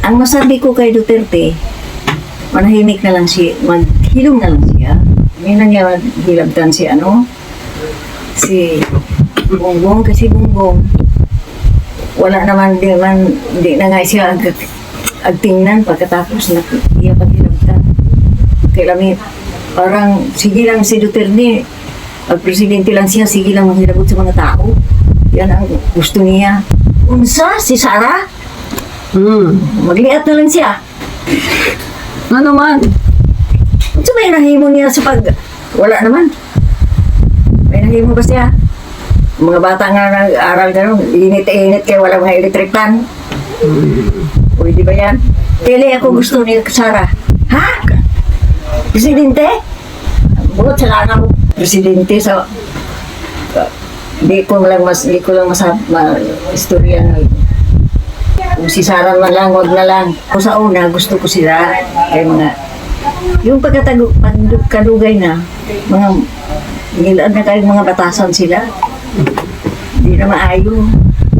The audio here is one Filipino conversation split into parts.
Ang masabi ko kay Duterte, manahimik na lang siya, maghilom na lang siya. May nangyari, hilabtan si si Bongbong, kasi Bongbong, wala naman, di na nga siya agtingnan pagkatapos na iya paghilabtan. Kailangan, parang, sige lang si Duterte, presidente lang siya, sige lang maghilabot sa mga tao. Yan ang gusto niya. Unsa, si Sara? Magliat na lang siya. Ano man? Unsa may nahimo niya sa wala naman. May nahimo ba siya? Mga bata nga nag-aral gano'n, init-init kaya wala mga electric fan. Pwede ba yan? Pili ako gusto ni Sara. Ha? Presidente? Buot sa lang presidente sa... Di ko lang istorya na kung si Sara man lang, wag na lang. Kung sa una, gusto ko sila. Kaya yung pagkadugay na, nilaan na kayong mga batasan sila. Hindi na maayo.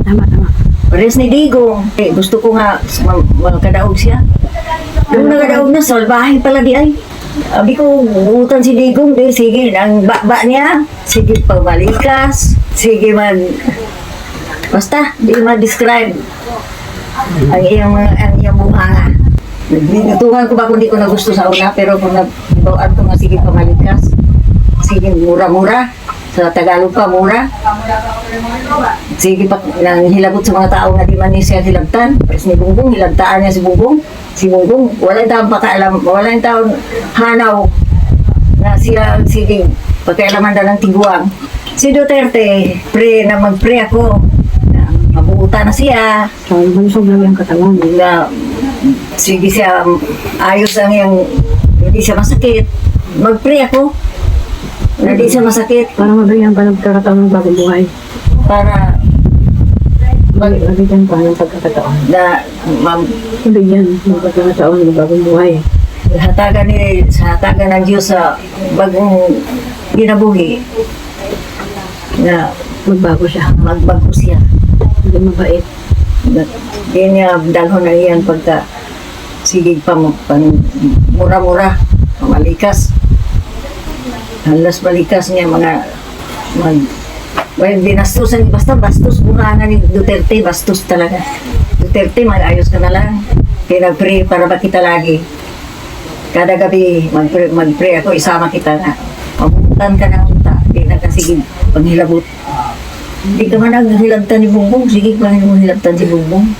Tama. Pares ni Digong. Gusto ko nga, magkadaog siya. Yung nagkadaog na, salbahe pala di ay. Abi ko, buutan si Digong, sige, ang baba niya, sige pabalikas, sige basta, di ma-describe ang iyang bunganga. Natuhan ko ba kung di ko na gusto sa una, pero kung nabawaan ko nga, sige pamalikas, sige mura-mura, sa Tagalog pa, mura. Sige pa, nang hilabot sa mga tao na di man niya siya hilabtan. Pares ni Bongbong, hilabtaan niya si Bongbong. Si Bongbong, walang taong pakaalam, walang taong hanaw na siya, sige, pagkailaman na ng tiguang. Si Duterte, mag-pre ako. Mabuutan na siya. So, malusog lang yung katawan. Sige siya, ayos ang yung, hindi siya masakit. Mag-pre ako. Hindi siya masakit. Para mabigyan pa ng pagkakataon ng bagong buhay. Para mabigyan pa ng pagkakataon. Mabigyan ng pagkakataon ng bagong buhay. Sa hatagan ng Diyos sa bagong ginabuhi na Magbago siya. Hindi mabait. Hindi niya dalhon na iyan pagka sigig pa mura-mura, malikas. Halos balikas niya binastusan, basta bastos bunga ni Duterte, bastos talaga. Duterte, mag-ayos ka na lang. Pinag-pray para makita lagi. Kada gabi, mag-pray ako, isama kita na. Mabutan ka na unta, hindi na kasi panghilabot. Hindi ka man naghilabtan ni Bongbong, sige pa rin mo hilabtan si Bongbong.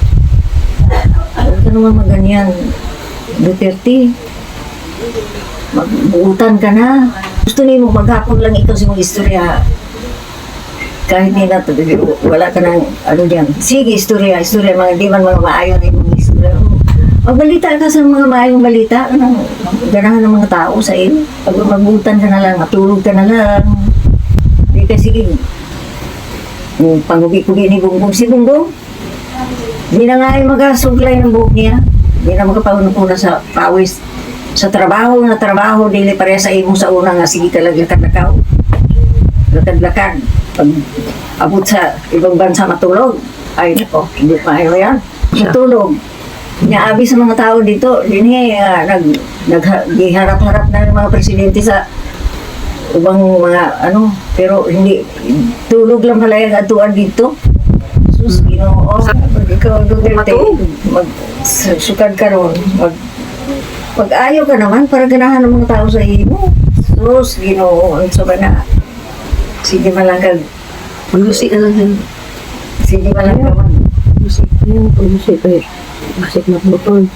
Huwag ka naman maganyan. Duterte, magbuutan ka na. Gusto niyo maghapon lang ikaw sa mga istorya. Kahit hindi na, wala ka ng diyan. Sige, istorya, mga di man mga maayon na yung mga istorya. Magbalita ka sa mga maayong balita, ganahan ng mga tao sa iyo. Pag magbuutan ka na lang, matulog ka na lang. Hindi ka sige. Panghugi-hugi ni Bongbong. Si Bongbong, hindi na nga yung magasuglay ng buhok niya. Hindi na magkapaunong-una sa pawis. Sa trabaho, dili pareha sa imo sa una nga, sige talaga lakad-lakaw. Lakad-lakad. Pag abot sa ibang bansa matulog, ay nako, hindi pa ayaw yan. Matulog. Naabi sa mga tao dito, naghiharap-harap na ng mga presidente sa ubang mga pero hindi, tulog lang pala yung atuan dito. Sus, Ginoo, ikaw, Duterte, magsukad ka ron, pag-ayaw ka naman, para ganahan ng mga tao sa iyo. Sus, Ginoo, ang soba na. Sige malangkag. Maglusi ka lang. Sige malangkag. Maglusi ka. Masik magputol.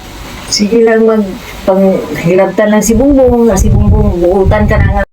Sige lang panghilabtan lang si Bongbong, buutan ka na nga.